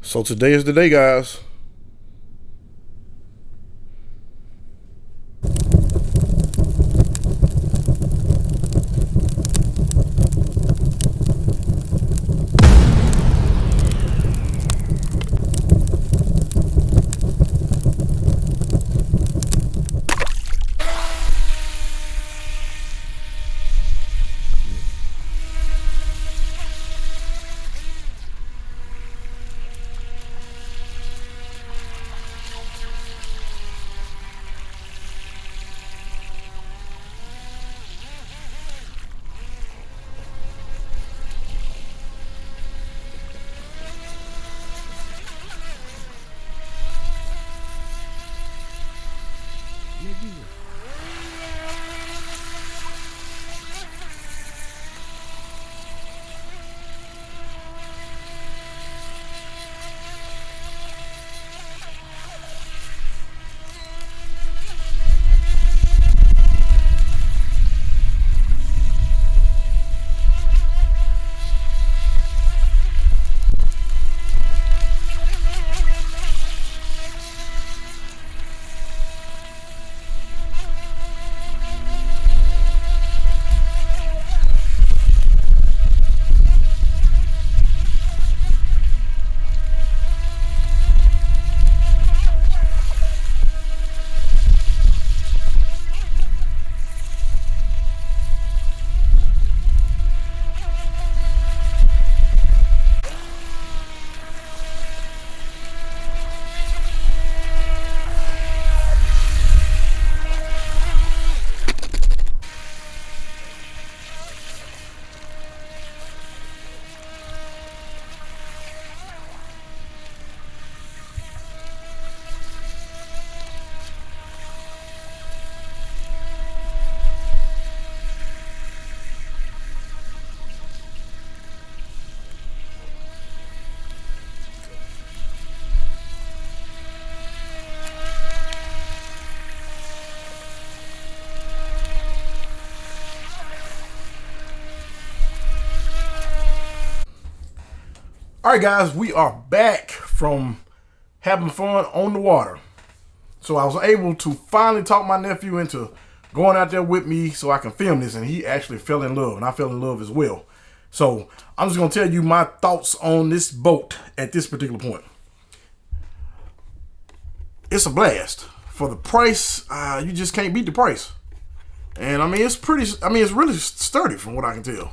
So today is the day, guys. All right, guys, we are back from having fun on the water. So I was able to finally talk my nephew into going out there with me so I can film this, and he actually fell in love, and I fell in love as well. So I'm just going to tell you my thoughts on this boat at this particular point. It's a blast. For the price, you just can't beat the price. And I mean, it's really sturdy from what I can tell.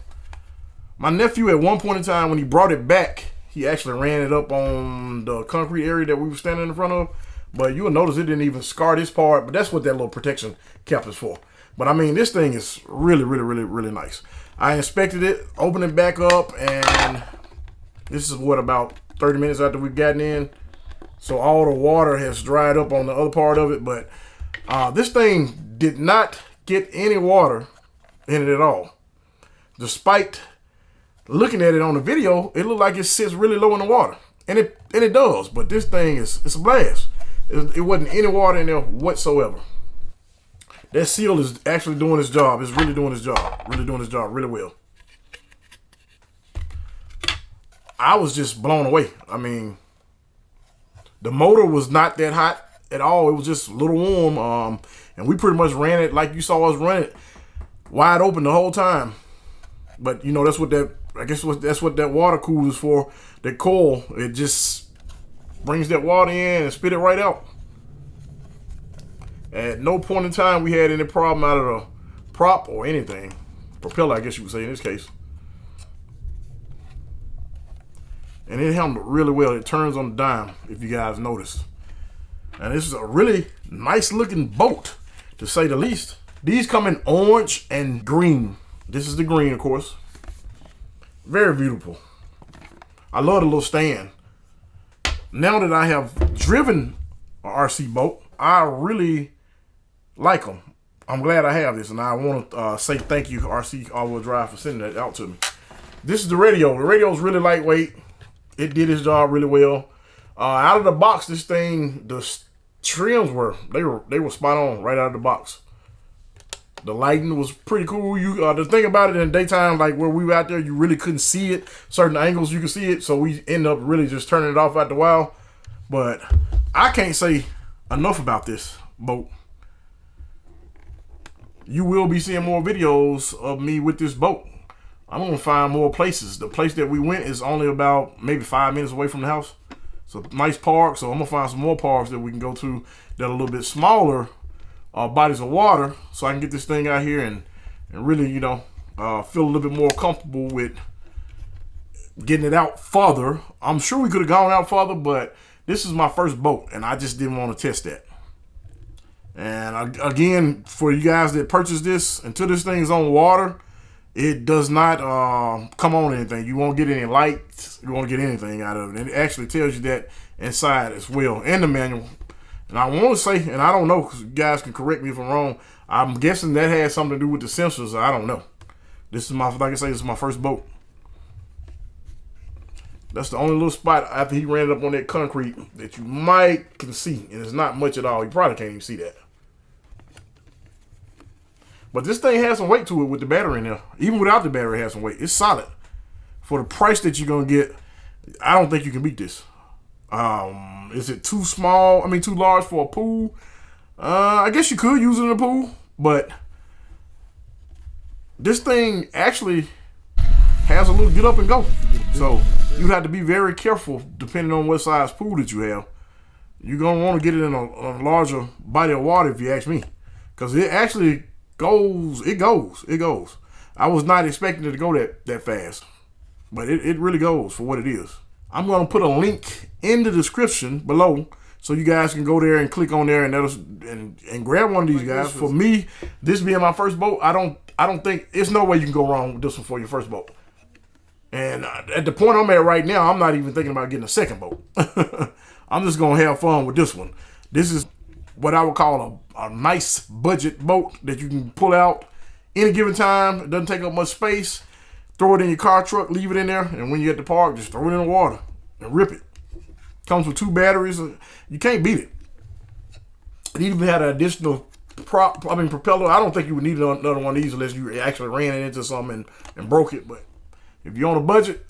My nephew, at one point in time, when he brought it back, he actually ran it up on the concrete area that we were standing in front of. But you'll notice it didn't even scar this part. But that's what that little protection cap is for. But I mean, this thing is really, really, really, really nice. I inspected it, opened it back up, and this is what, about 30 minutes after we've gotten in. So all the water has dried up on the other part of it. But this thing did not get any water in it at all. Despite looking at it on the video, it looked like it sits really low in the water, and it does. But this thing it's a blast. It wasn't any water in there whatsoever. That seal is actually doing its job. It's really doing its job. Really doing its job really well. I was just blown away. I mean, the motor was not that hot at all. It was just a little warm. And we pretty much ran it like you saw us run it, wide open the whole time. But you know, that's what that water cooler is for. That coil, it just brings that water in and spit it right out. At no point in time we had any problem out of the prop or anything. Propeller, I guess you would say in this case. And it handled really well. It turns on the dime, if you guys noticed. And this is a really nice looking boat, to say the least. These come in orange and green. This is the green, of course. Very beautiful. I love the little stand. Now that I have driven a RC boat, I really like them. I'm glad I have this, and I want to say thank you, RC All-Wheel Drive, for sending that out to me. This is the radio. The radio is really lightweight. It did its job really well. Out of the box, this thing, the trims were spot on right out of the box. The lighting was pretty cool. The thing about it in the daytime, like where we were out there, you really couldn't see it. Certain angles you could see it, so we end up really just turning it off after a while. But I can't say enough about this boat. You will be seeing more videos of me with this boat. I'm gonna find more places. The place that we went is only about maybe 5 minutes away from the house. It's a nice park, so I'm gonna find some more parks that we can go to that are a little bit smaller bodies of water, so I can get this thing out here and really, you know, feel a little bit more comfortable with getting it out further. I'm sure we could have gone out further, but this is my first boat, and I just didn't want to test that. And again, for you guys that purchase this, until this thing is on water, it does not come on anything. You won't get any lights. You won't get anything out of it. And it actually tells you that inside as well, in the manual. And I want to say, and I don't know, because you guys can correct me if I'm wrong, I'm guessing that has something to do with the sensors. I don't know. This is my, like I say, this is my first boat. That's the only little spot after he ran it up on that concrete that you might can see. And it's not much at all. You probably can't even see that. But this thing has some weight to it with the battery in there. Even without the battery, it has some weight. It's solid. For the price that you're going to get, I don't think you can beat this. Is it too small? I mean, too large for a pool? I guess you could use it in a pool. But this thing actually has a little get up and go. So you have to be very careful depending on what size pool that you have. You're going to want to get it in a larger body of water if you ask me. Because it actually goes. I was not expecting it to go that fast. But it really goes for what it is. I'm going to put a link in the description below so you guys can go there and click on there and grab one of these guys. For me, this being my first boat, I don't think there's no way you can go wrong with this one for your first boat. And at the point I'm at right now, I'm not even thinking about getting a second boat. I'm just going to have fun with this one. This is what I would call a nice budget boat that you can pull out any given time. It doesn't take up much space. Throw it in your car truck, leave it in there, and when you're at the park, just throw it in the water and rip it. Comes with 2 batteries. You can't beat it. It even had an additional propeller. I don't think you would need another one of these unless you actually ran it into something and broke it. But if you're on a budget,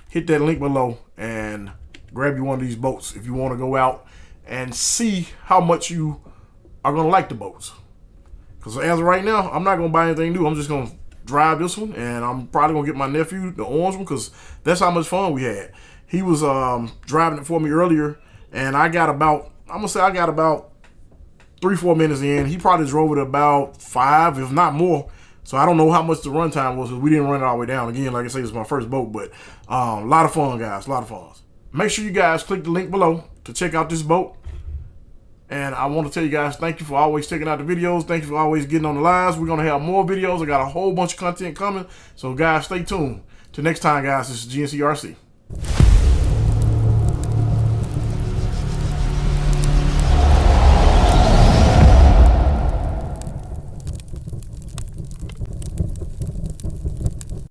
hit that link below and grab you one of these boats if you want to go out and see how much you are going to like the boats. Because as of right now, I'm not going to buy anything new. I'm just going to drive this one, and I'm probably going to get my nephew the orange one because that's how much fun we had. He was driving it for me earlier, and I got about 3-4 minutes in. He probably drove it about 5, if not more. So I don't know how much the run time was because we didn't run it all the way down. Again, like I say, it's my first boat, but a lot of fun, guys, a lot of fun. Make sure you guys click the link below to check out this boat. And I want to tell you guys, thank you for always checking out the videos. Thank you for always getting on the lives. We're going to have more videos. I got a whole bunch of content coming. So, guys, stay tuned. Till next time, guys, this is GNCRC.